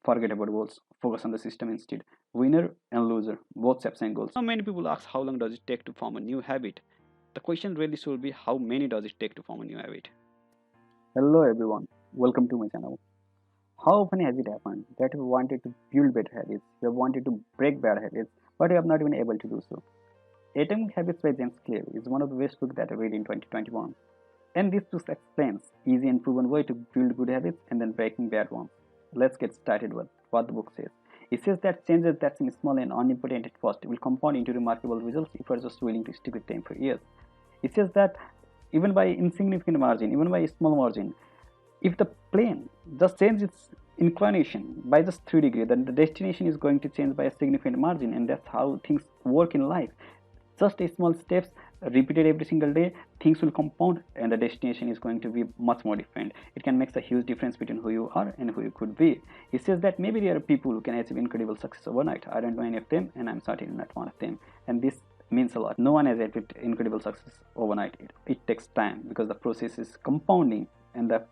forget about goals, focus on the system instead. Winner and loser, both sets and goals. Now, many people ask how long does it take to form a new habit? The question really should be how many does it take to form a new habit? Hello everyone, welcome to my channel. How often has it happened that you wanted to build better habits, you have wanted to break bad habits, but you have not been able to do so? Atomic Habits by James Clear is one of the best books that I read in 2021. And this book explains easy and proven way to build good habits and then breaking bad ones. Let's get started with what the book says. It says that changes that seem small and unimportant at first will compound into remarkable results if you are just willing to stick with them for years. It says that even by insignificant margin, even by a small margin, if the plane just changes its inclination by just 3 degrees, then the destination is going to change by a significant margin, and that's how things work in life. Just a small steps repeated every single day, things will compound and the destination is going to be much more different. It can make a huge difference between who you are and who you could be. It says that maybe there are people who can achieve incredible success overnight. I don't know any of them, and I'm certainly not one of them, and this means a lot. No one has achieved incredible success overnight. It takes time because the process is compounding, and the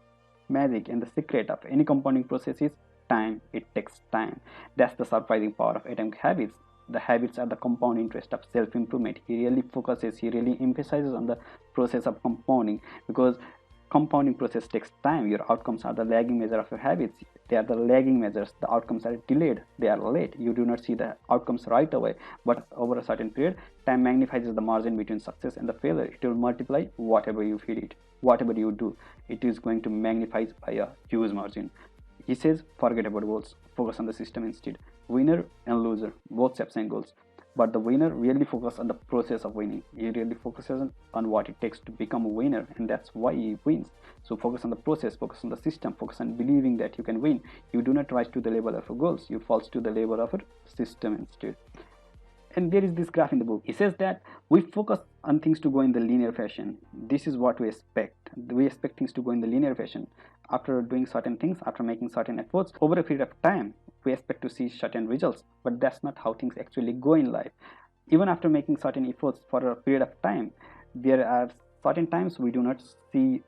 magic and the secret of any compounding process is time. It takes time. That's the surprising power of Atomic Habits. The habits are the compound interest of self-improvement. He really focuses, he really emphasizes on the process of compounding, because compounding process takes time. Your outcomes are the lagging measure of your habits. They are the lagging measures. The outcomes are delayed, they are late. You do not see the outcomes right away, but over a certain period, time magnifies the margin between success and the failure. It will multiply whatever you feed it, whatever you do. It is going to magnify by a huge margin. He says, forget about goals, focus on the system instead. Winner and loser, both sets and goals. But the winner really focuses on the process of winning. He really focuses on what it takes to become a winner, and that's why he wins. So focus on the process, focus on the system, focus on believing that you can win. You do not rise to the level of goals, you fall to the level of a system instead. And there is this graph in the book. It says that we focus on things to go in the linear fashion. This is what we expect. We expect things to go in the linear fashion. After doing certain things, after making certain efforts, over a period of time, we expect to see certain results. But that's not how things actually go in life. Even after making certain efforts for a period of time, there are certain times we do not see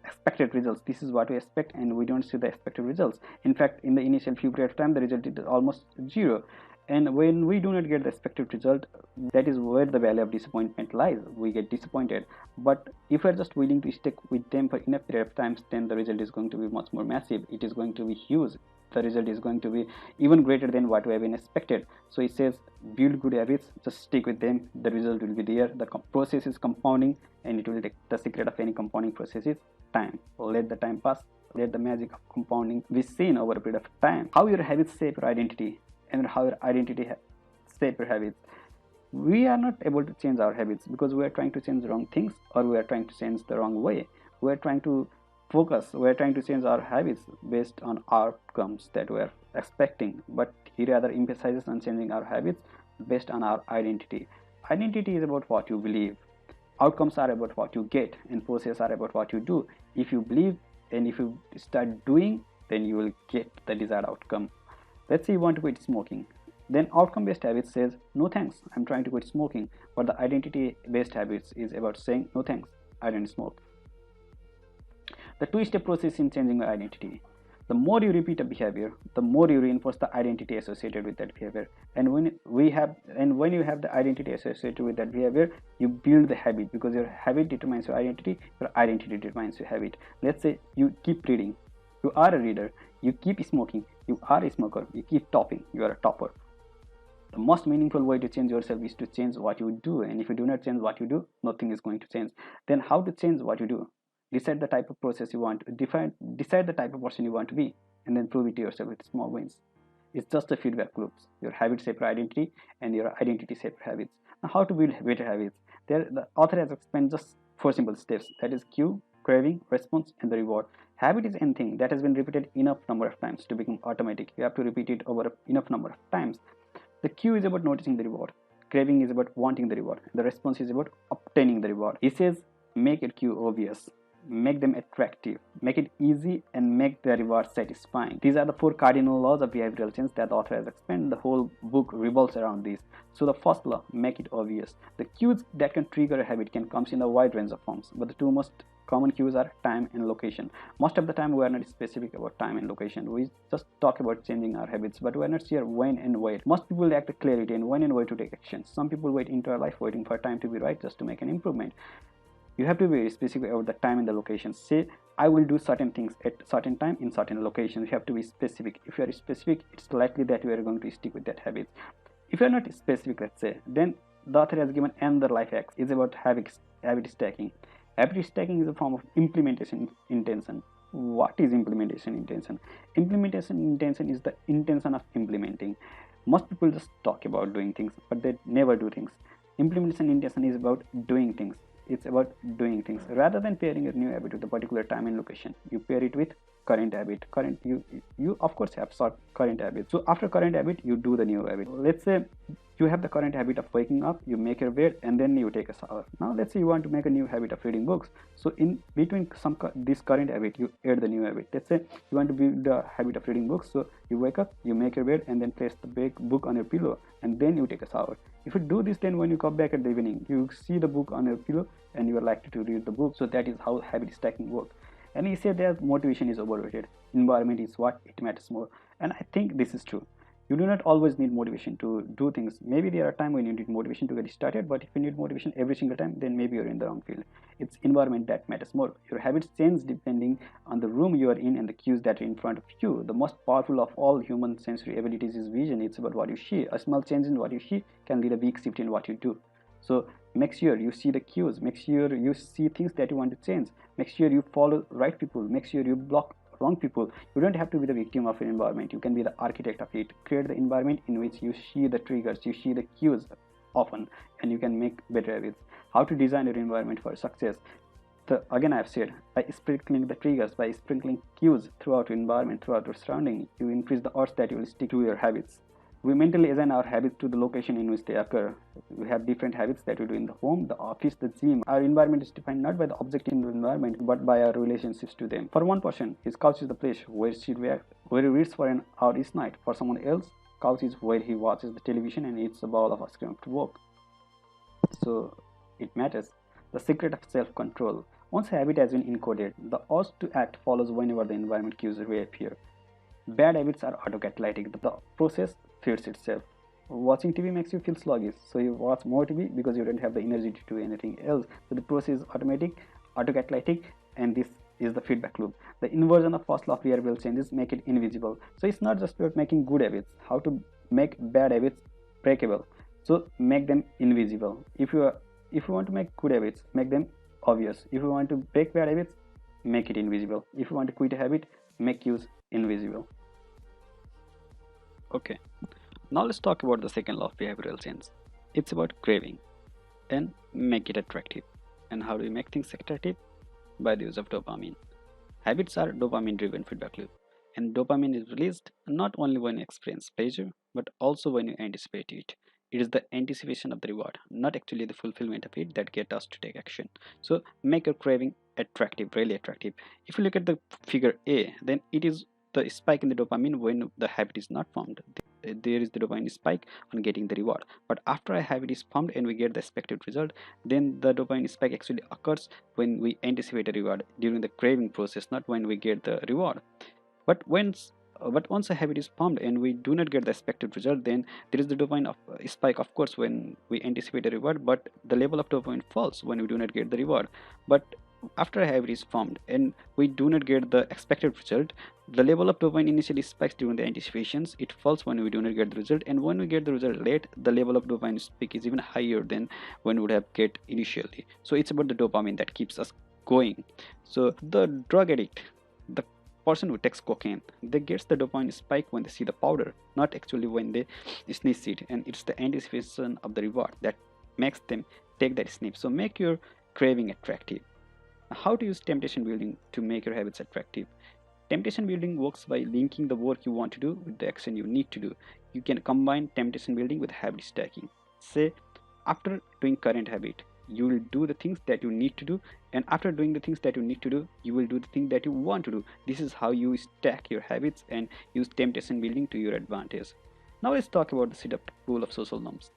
expected results. This is what we expect, and we don't see the expected results. In fact, in the initial few period of time, the result is almost zero. And when we do not get the expected result, that is where the value of disappointment lies. We get disappointed. But if we're just willing to stick with them for enough period of times, then the result is going to be much more massive. It is going to be huge. The result is going to be even greater than what we have been expected. So it says, build good habits, just stick with them. The result will be there. The process is compounding, and it will take. The secret of any compounding process is time. Let the time pass. Let the magic of compounding be seen over a period of time. How your habits shape your identity, and how your identity shape your habits. We are not able to change our habits because we are trying to change the wrong things, or we are trying to change the wrong way. We are trying to focus, we are trying to change our habits based on outcomes that we are expecting. But he rather emphasizes on changing our habits based on our identity. Identity is about what you believe. Outcomes are about what you get, and processes are about what you do. If you believe and if you start doing, then you will get the desired outcome. Let's say you want to quit smoking. Then outcome-based habits says, no thanks, I'm trying to quit smoking. But the identity-based habits is about saying, no thanks, I don't smoke. The two-step process in changing your identity. The more you repeat a behavior, the more you reinforce the identity associated with that behavior. And when you have the identity associated with that behavior, you build the habit, because your habit determines your identity determines your habit. Let's say you keep reading. You are a reader. You keep smoking, you are a smoker. You keep topping, you are a topper. The most meaningful way to change yourself is to change what you do, and if you do not change what you do, nothing is going to change. Then how to change what you do? Decide the type of process you want, decide the type of person you want to be, and then prove it to yourself with small wins. It's just a feedback loops. Your habits shape your identity, and your identity shape your habits. Now, how to build better habits? There, the author has explained just 4 simple steps. That is cue, craving, response, and the reward. Habit is anything that has been repeated enough number of times to become automatic. You have to repeat it over enough number of times. The cue is about noticing the reward. Craving is about wanting the reward. The response is about obtaining the reward. He says, make it cue obvious. Make them attractive, make it easy, and make the reward satisfying. These are the 4 cardinal laws of behavioral change that the author has explained. The whole book revolves around these. So the first law, make it obvious. The cues that can trigger a habit can come in a wide range of forms, but the 2 most common cues are time and location. Most of the time we are not specific about time and location. We just talk about changing our habits, but we are not sure when and where. Most people lack the clarity and when and where to take action. Some people wait entire life waiting for time to be right just to make an improvement. You have to be very specific about the time and the location. Say, I will do certain things at certain time in certain locations. You have to be specific. If you are specific, it's likely that you are going to stick with that habit. If you are not specific, let's say, then the author has given another life hack. Is about habit stacking. Habit stacking is a form of implementation intention. What is implementation intention? Implementation intention is the intention of implementing. Most people just talk about doing things, but they never do things. Implementation intention is about doing things. It's about doing things. Rather than pairing a new habit with a particular time and location, you pair it with current habit. You of course have current habit. So after current habit, you do the new habit. Let's say you have the current habit of waking up, you make your bed, and then you take a shower. Now let's say you want to make a new habit of reading books. So in between this current habit, you add the new habit. Let's say you want to build the habit of reading books. So you wake up, you make your bed, and then place the book on your pillow, and then you take a shower. If you do this, then when you come back at the evening, you see the book on your pillow and you are likely to read the book. So that is how habit stacking works. And he said that motivation is overrated. Environment is what it matters more. And I think this is true. You do not always need motivation to do things. Maybe there are times when you need motivation to get started, but if you need motivation every single time, then maybe you're in the wrong field. It's environment that matters more. Your habits change depending on the room you are in and the cues that are in front of you. The most powerful of all human sensory abilities is vision. It's about what you see. A small change in what you see can lead a big shift in what you do. So make sure you see the cues. Make sure you see things that you want to change. Make sure you follow right people. Make sure you block wrong people. You don't have to be the victim of your environment. You can be the architect of it. Create the environment in which you see the triggers, you see the cues often, and you can make better habits. How to design your environment for success? Again, I've said, by sprinkling the triggers, by sprinkling cues throughout your environment, throughout your surrounding, you increase the odds that you will stick to your habits. We mentally assign our habits to the location in which they occur. We have different habits that we do in the home, the office, the gym. Our environment is defined not by the object in the environment, but by our relationships to them. For one person, his couch is the place where he reads for an hour each night. For someone else, couch is where he watches the television and eats a bowl of ice cream after work. So it matters. The secret of self-control. Once a habit has been encoded, the urge to act follows whenever the environment cues reappear. Bad habits are autocatalytic. The process feeds itself. Watching TV makes you feel sluggish, so you watch more TV because you don't have the energy to do anything else. So the process is autocatalytic, and this is the feedback loop. The inversion of first law of behavioral changes make it invisible. So it's not just about making good habits. How to make bad habits breakable? So make them invisible. If you want to make good habits, make them obvious. If you want to break bad habits, make it invisible. If you want to quit a habit, make use invisible. Okay, now let's talk about the second law of behavioral change. It's about craving and make it attractive. And how do we make things attractive? By the use of dopamine. Habits are dopamine driven feedback loop, and dopamine is released not only when you experience pleasure but also when you anticipate it. It is the anticipation of the reward, not actually the fulfillment of it, that gets us to take action. So make your craving attractive, really attractive. If you look at the figure A, then it is the spike in the dopamine when the habit is not formed. There is the dopamine spike on getting the reward, but after a habit is formed and we get the expected result, then the dopamine spike actually occurs when we anticipate a reward during the craving process, not when we get the reward. But once a habit is formed and we do not get the expected result, then there is the dopamine spike, of course, when we anticipate a reward, but the level of dopamine falls when we do not get the reward. But after a habit is formed and we do not get the expected result, the level of dopamine initially spikes during the anticipations. It falls when we do not get the result, and when we get the result late, the level of dopamine spike is even higher than when we would have get initially. So it's about the dopamine that keeps us going. So the drug addict, the person who takes cocaine, they gets the dopamine spike when they see the powder, not actually when they sniff it, and it's the anticipation of the reward that makes them take that sniff. So make your craving attractive. How to use temptation building to make your habits attractive? Temptation building works by linking the work you want to do with the action you need to do. You can combine temptation building with habit stacking. Say, after doing current habit, you will do the things that you need to do, and after doing the things that you need to do, you will do the thing that you want to do. This is how you stack your habits and use temptation building to your advantage. Now let's talk about the setup rule of social norms.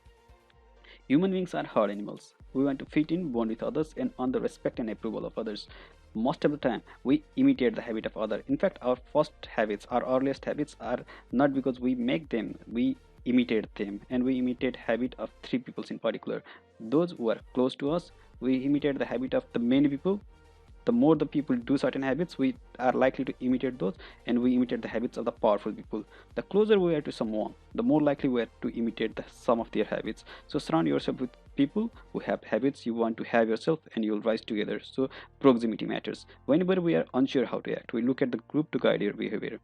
Human beings are herd animals. We want to fit in, bond with others, and earn the respect and approval of others. Most of the time we imitate the habit of other. In fact, our first habits, our earliest habits, are not because we make them, we imitate them. And we imitate habit of three peoples in particular, those who are close to us. We imitate the habit of the many people. The more the people do certain habits, we are likely to imitate those, and we imitate the habits of the powerful people. The closer we are to someone, the more likely we are to imitate some of their habits. So surround yourself with people who have habits you want to have yourself, and you'll rise together. So proximity matters. Whenever we are unsure how to act, we look at the group to guide your behavior.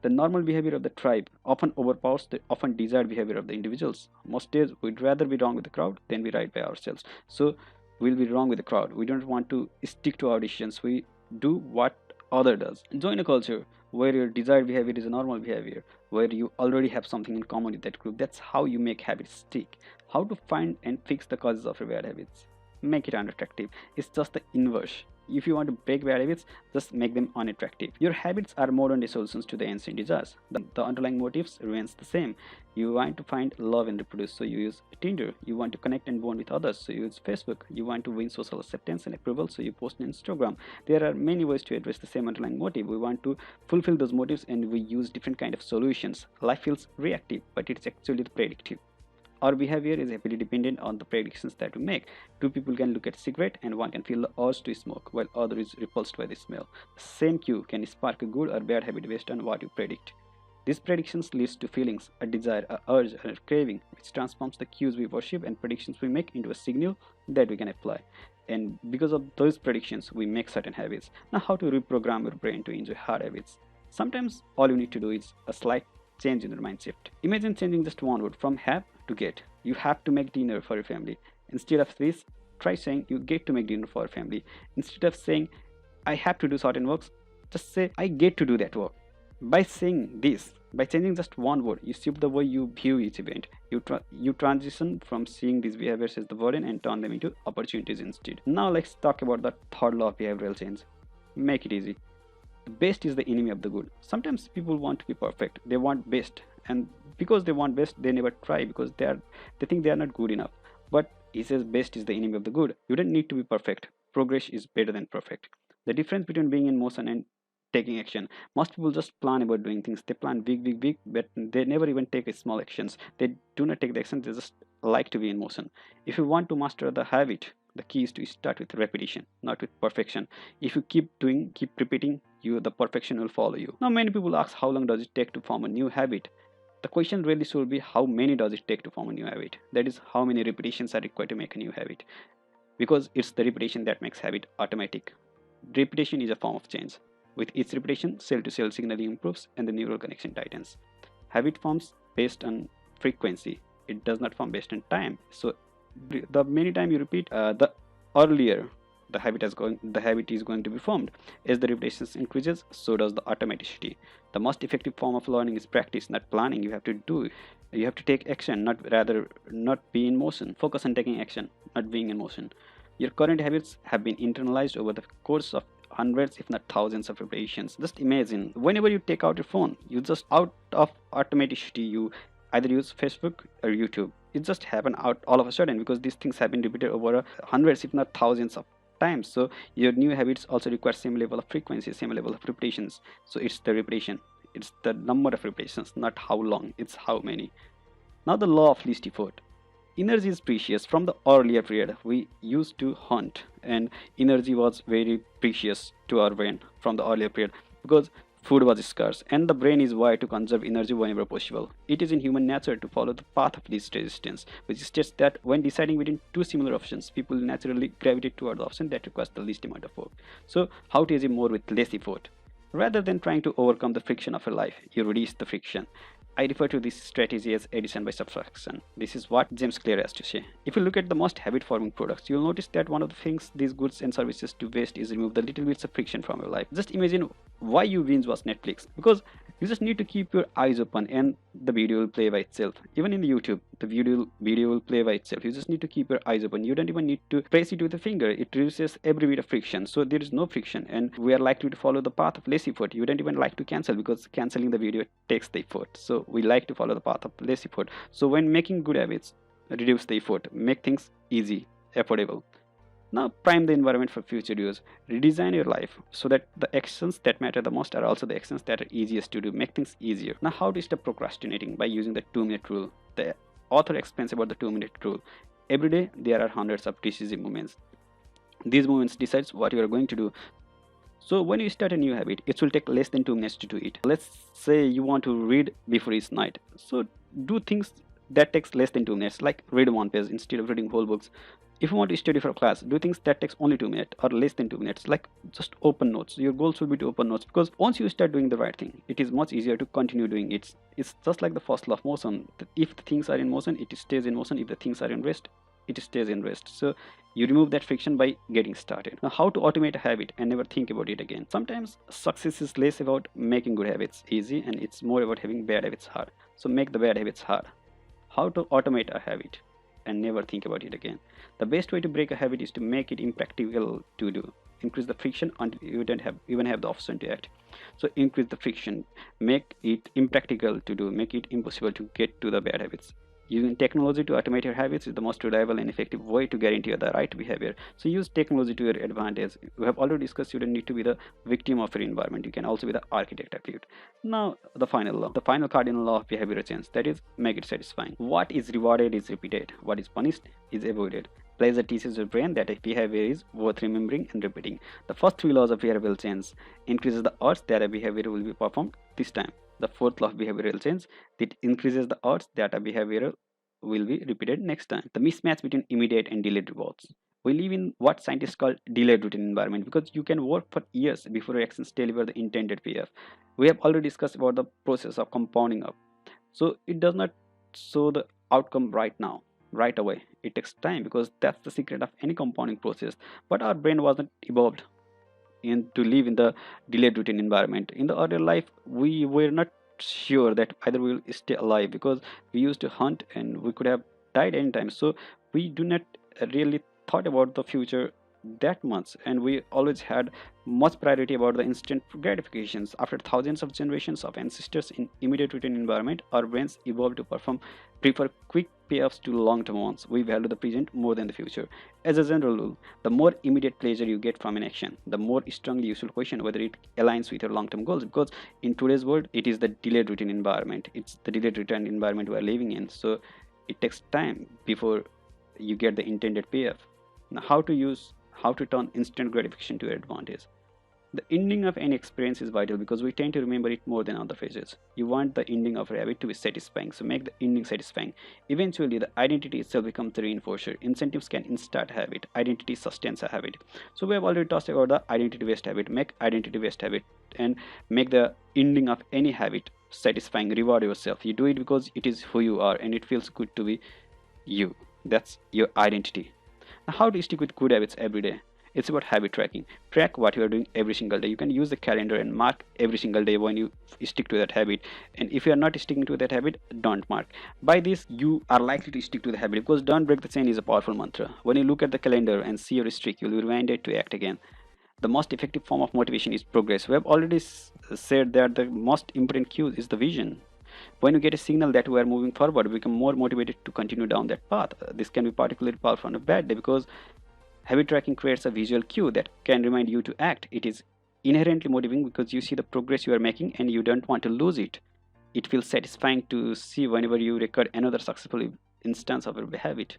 The normal behavior of the tribe often overpowers the often desired behavior of the individuals. Most days, we'd rather be wrong with the crowd than be right by ourselves. So we'll be wrong with the crowd. We don't want to stick to our decisions. We do what other does. Join a culture where your desired behavior is a normal behavior, where you already have something in common with that group. That's how you make habits stick. How to find and fix the causes of your bad habits? Make it unattractive. It's just the inverse. If you want to break bad habits, just make them unattractive. Your habits are modern day solutions to the ancient desires. The underlying motives remains the same. You want to find love and reproduce, so you use Tinder. You want to connect and bond with others, so you use Facebook. You want to win social acceptance and approval, so you post on Instagram. There are many ways to address the same underlying motive. We want to fulfill those motives, and we use different kind of solutions. Life feels reactive, but it's actually predictive. Our behavior is heavily dependent on the predictions that we make. Two people can look at a cigarette and one can feel the urge to smoke, while other is repulsed by the smell. The same cue can spark a good or bad habit based on what you predict. These predictions leads to feelings, a desire, a urge, or a craving, which transforms the cues we worship and predictions we make into a signal that we can apply. And because of those predictions, we make certain habits. Now, how to reprogram your brain to enjoy hard habits? Sometimes all you need to do is a slight change in your mind shift. Imagine changing just one word from have to get. You have to make dinner for your family. Instead of this, try saying you get to make dinner for your family. Instead of saying I have to do certain works, just say I get to do that work. By saying this, by changing just one word, you shift the way you view each event. You transition from seeing these behaviors as the burden and turn them into opportunities instead. Now let's talk about the third law of behavioral change. Make it easy. The best is the enemy of the good. Sometimes people want to be perfect. They want best, and because they want best, they never try because they think they are not good enough. But he says best is the enemy of the good. You don't need to be perfect. Progress is better than perfect. The difference between being in motion and taking action. Most people just plan about doing things. They plan big, but they never even take small actions. They do not take the action. They just like to be in motion. If you want to master the habit, the key is to start with repetition, not with perfection. If you keep doing, keep repeating, the perfection will follow you. Now, many people ask how long does it take to form a new habit? The question really should be how many does it take to form a new habit? That is, how many repetitions are required to make a new habit? Because it's the repetition that makes habit automatic. Repetition is a form of change. With each repetition, cell-to-cell signaling improves and the neural connection tightens. Habit forms based on frequency. It does not form based on time. So the many time you repeat, the earlier the habit is going to be formed. As the repetitions increases, so does the automaticity. The most effective form of learning is practice, not planning. You have to do. You have to take action, not be in motion. Focus on taking action, not being in motion. Your current habits have been internalized over the course of hundreds if not thousands of repetitions. Just imagine, whenever you take out your phone, you just out of automaticity, you either use Facebook or YouTube. It just happen out all of a sudden because these things have been repeated over hundreds if not thousands of times. So your new habits also require same level of frequency, same level of repetitions. So it's the repetition, it's the number of repetitions, not how long, it's how many. Now the law of least effort. Energy is precious. From the earlier period, we used to hunt, and energy was very precious to our brain from the earlier period because food was scarce, and the brain is wired to conserve energy whenever possible. It is in human nature to follow the path of least resistance, which states that when deciding between two similar options, people naturally gravitate toward the option that requires the least amount of work. So, how to achieve more with less effort? Rather than trying to overcome the friction of your life, you reduce the friction. I refer to this strategy as addition by subtraction. This is what James Clear has to say. If you look at the most habit-forming products, you'll notice that one of the things these goods and services do best is remove the little bits of friction from your life. Just imagine why you binge watch Netflix. Because you just need to keep your eyes open and the video will play by itself. Even in the YouTube, the video will play by itself. You just need to keep your eyes open. You don't even need to press it with a finger. It reduces every bit of friction. So there is no friction, and we are likely to follow the path of less effort. You don't even like to cancel because canceling the video takes the effort. So we like to follow the path of less effort. So when making good habits, reduce the effort, make things easy, affordable. Now prime the environment for future use. Redesign your life so that the actions that matter the most are also the actions that are easiest to do. Make things easier. Now how to stop procrastinating? By using the 2-minute rule. The author explains about the 2-minute rule. Every day there are hundreds of decisive moments. These moments decides what you are going to do. So when you start a new habit, it will take less than 2 minutes to do it. Let's say you want to read before each night. So do things that takes less than 2 minutes, like read one page instead of reading whole books. If you want to study for class, do things that takes only 2 minutes or less than 2 minutes, like just open notes. Your goals will be to open notes, because once you start doing the right thing, it is much easier to continue doing it. It's just like the first law of motion. If the things are in motion, it stays in motion. If the things are in rest, it stays in rest. So you remove that friction by getting started. Now how to automate a habit and never think about it again? Sometimes success is less about making good habits easy, and it's more about having bad habits hard. So make the bad habits hard. How to automate a habit and never think about it again? The best way to break a habit is to make it impractical to do. Increase the friction until you don't even have the option to act. So increase the friction, make it impractical to do, make it impossible to get to the bad habits. Using technology to automate your habits is the most reliable and effective way to guarantee the right behavior. So use technology to your advantage. We have already discussed you don't need to be the victim of your environment. You can also be the architect of it. Now the final law, the final cardinal law of behavioral change, that is make it satisfying. What is rewarded is repeated. What is punished is avoided. Pleasure teaches your brain that a behavior is worth remembering and repeating. The first 3 laws of behavioral change increases the odds that a behavior will be performed this time. The fourth law of behavioral change, that increases the odds that a behavior will be repeated next time. The mismatch between immediate and delayed rewards. We live in what scientists call delayed routine environment, because you can work for years before your actions deliver the intended payoff. We have already discussed about the process of compounding up. So it does not show the outcome right now, right away. It takes time, because that's the secret of any compounding process. But our brain wasn't evolved to live in the delayed routine environment. In the earlier life, we were not sure that either we will stay alive, because we used to hunt and we could have died anytime. So we do not really thought about the future that much, and we always had much priority about the instant gratifications. After thousands of generations of ancestors in immediate routine environment, our brains evolved to prefer quick payoffs to long-term ones. We value the present more than the future. As a general rule, the more immediate pleasure you get from an action, the more strongly you should question whether it aligns with your long-term goals, because in today's world it is the delayed routine environment. It's the delayed routine environment we are living in. So it takes time before you get the intended payoff. Now how to turn instant gratification to your advantage. The ending of any experience is vital, because we tend to remember it more than other phases. You want the ending of a habit to be satisfying, so make the ending satisfying. Eventually, the identity itself becomes the reinforcer. Incentives can install habit. Identity sustains a habit. So we have already talked about the identity-based habit. Make identity-based habit and make the ending of any habit satisfying. Reward yourself. You do it because it is who you are and it feels good to be you. That's your identity. Now, how to stick with good habits every day? It's about habit tracking. Track what you are doing every single day. You can use the calendar and mark every single day when you stick to that habit. And if you are not sticking to that habit, don't mark. By this, you are likely to stick to the habit, because don't break the chain is a powerful mantra. When you look at the calendar and see your streak, you'll be reminded to act again. The most effective form of motivation is progress. We have already said that the most important cue is the vision. When you get a signal that we are moving forward, we become more motivated to continue down that path. This can be particularly powerful on a bad day, because habit tracking creates a visual cue that can remind you to act. It is inherently motivating because you see the progress you are making and you don't want to lose it. It feels satisfying to see whenever you record another successful instance of a habit.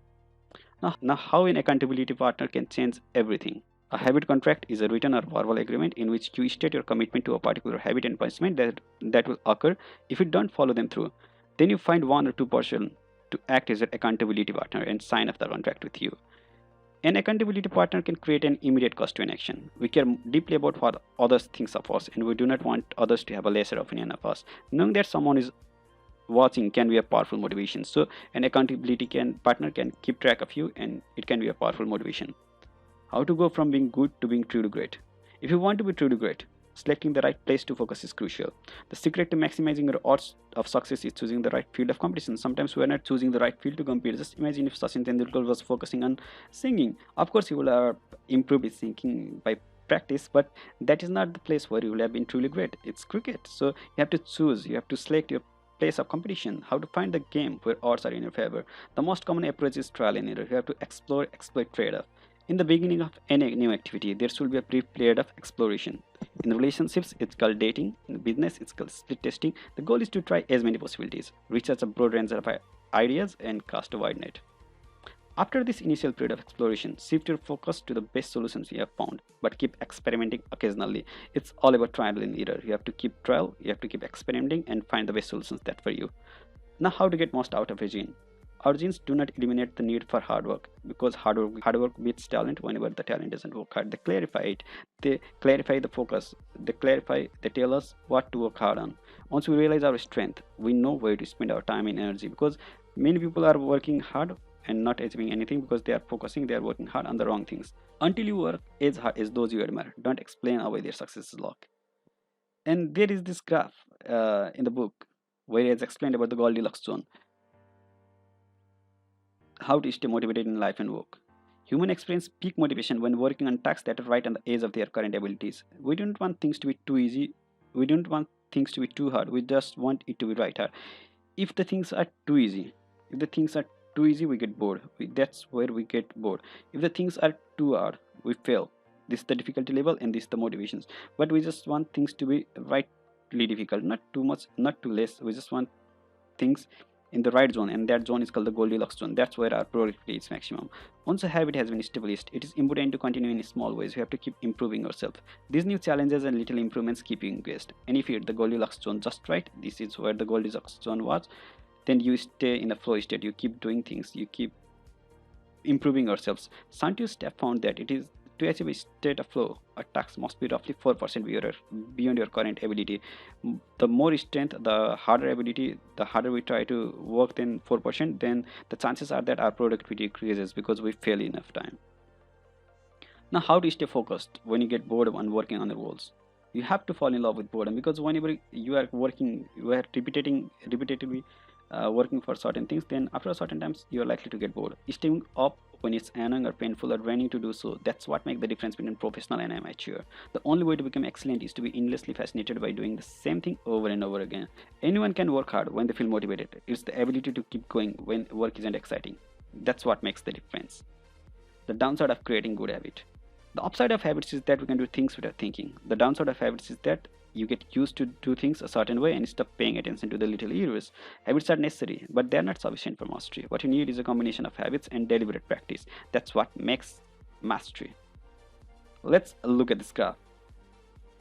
Now, how an accountability partner can change everything. A habit contract is a written or verbal agreement in which you state your commitment to a particular habit and punishment that will occur if you don't follow them through. Then you find one or two person to act as an accountability partner and sign up the contract with you. An accountability partner can create an immediate cost to an action. We care deeply about what others think of us, and we do not want others to have a lesser opinion of us. Knowing that someone is watching can be a powerful motivation. So an accountability partner can keep track of you, and it can be a powerful motivation. How to go from being good to being truly great. If you want to be truly great, selecting the right place to focus is crucial. The secret to maximizing your odds of success is choosing the right field of competition. Sometimes we are not choosing the right field to compete. Just imagine if Sachin Tendulkar was focusing on singing. Of course, he will have improved his singing by practice, but that is not the place where you will have been truly great. It's cricket. So you have to choose, you have to select your place of competition, how to find the game where odds are in your favor. The most common approach is trial and error. You have to explore, exploit trade-off. In the beginning of any new activity, there should be a brief period of exploration. In relationships, it's called dating. In business, it's called split testing. The goal is to try as many possibilities, research a broad range of ideas, and cast a wide net. After this initial period of exploration, shift your focus to the best solutions you have found, but keep experimenting occasionally. It's all about trial and error. You have to keep trial, you have to keep experimenting and find the best solutions that for you. Now, how to get most out of a gene? Our genes do not eliminate the need for hard work, because hard work beats talent whenever the talent doesn't work hard. They clarify it, they clarify the focus, they tell us what to work hard on. Once we realize our strength, we know where to spend our time and energy, because many people are working hard and not achieving anything because they are working hard on the wrong things. Until you work as hard as those you admire, don't explain away their success luck. And there is this graph in the book where it is explained about the Goldilocks zone, how to stay motivated in life and work. Humans experience peak motivation when working on tasks that are right on the edge of their current abilities. We don't want things to be too easy. We don't want things to be too hard. We just want it to be right hard. If the things are too easy, we get bored. That's where we get bored. If the things are too hard, we fail. This is the difficulty level and this is the motivations. But we just want things to be rightly difficult, not too much, not too less. We just want things in the right zone, and that zone is called the Goldilocks zone. That's where our productivity is maximum. Once a habit has been established, it is important to continue in small ways. You have to keep improving yourself. These new challenges and little improvements keep you engaged. And if you hit the Goldilocks zone just right, this is where the Goldilocks zone was, then you stay in the flow state. You keep doing things, you keep improving yourselves. Scientists have found that it is to achieve a state of flow, a task must be roughly 4% beyond your current ability. The more strength, the harder ability, the harder we try to work than 4%, then the chances are that our productivity increases because we fail enough time. Now, how to stay focused when you get bored when working on the goals? You have to fall in love with boredom, because whenever you are repetitively working for certain things, then after a certain times you are likely to get bored. Staying up when it's annoying or painful or draining to do so, that's what makes the difference between professional and amateur. The only way to become excellent is to be endlessly fascinated by doing the same thing over and over again. Anyone can work hard when they feel motivated. It's the ability to keep going when work isn't exciting. That's what makes the difference. The downside of creating good habit. The upside of habits is that we can do things without thinking. The downside of habits is that you get used to do things a certain way and stop paying attention to the little errors. Habits are necessary, but they are not sufficient for mastery. What you need is a combination of habits and deliberate practice. That's what makes mastery. Let's look at this graph.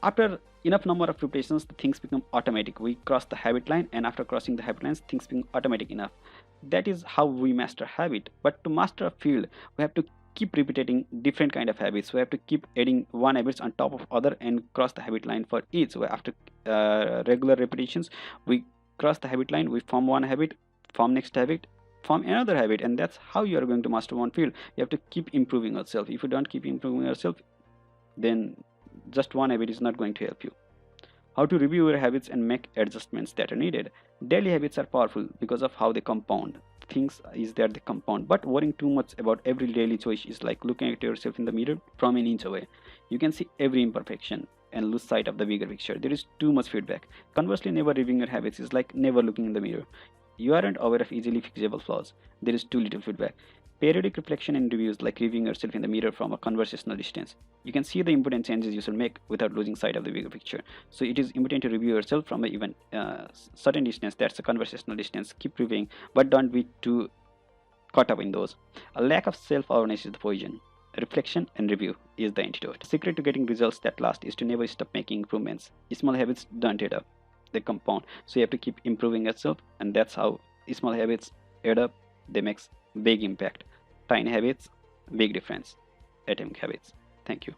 After enough number of repetitions, the things become automatic. We cross the habit line, and after crossing the habit lines, things become automatic enough. That is how we master habit. But to master a field, we have to keep repeating different kind of habits. We have to keep adding one habits on top of other and cross the habit line for each. So after regular repetitions, we cross the habit line, we form one habit, form next habit, form another habit, and that's how you are going to master one field. You have to keep improving yourself. If you don't keep improving yourself, then just one habit is not going to help you. How to review your habits and make adjustments that are needed. Daily habits are powerful because of how they compound. Things is that they compound, but worrying too much about every daily choice is like looking at yourself in the mirror from an inch away. You can see every imperfection and lose sight of the bigger picture. There is too much feedback. Conversely, never reviewing your habits is like never looking in the mirror. You aren't aware of easily fixable flaws. There is too little feedback. Periodic reflection and reviews, like reviewing yourself in the mirror from a conversational distance. You can see the important changes you should make without losing sight of the bigger picture. So it is important to review yourself from a even certain distance. That's a conversational distance. Keep reviewing, but don't be too caught up in those. A lack of self-awareness is the poison. Reflection and review is the antidote. The secret to getting results that last is to never stop making improvements. Small habits don't add up, they compound. So you have to keep improving yourself, and that's how small habits add up. They make big impact. Tiny habits, big difference. Atomic habits. Thank you.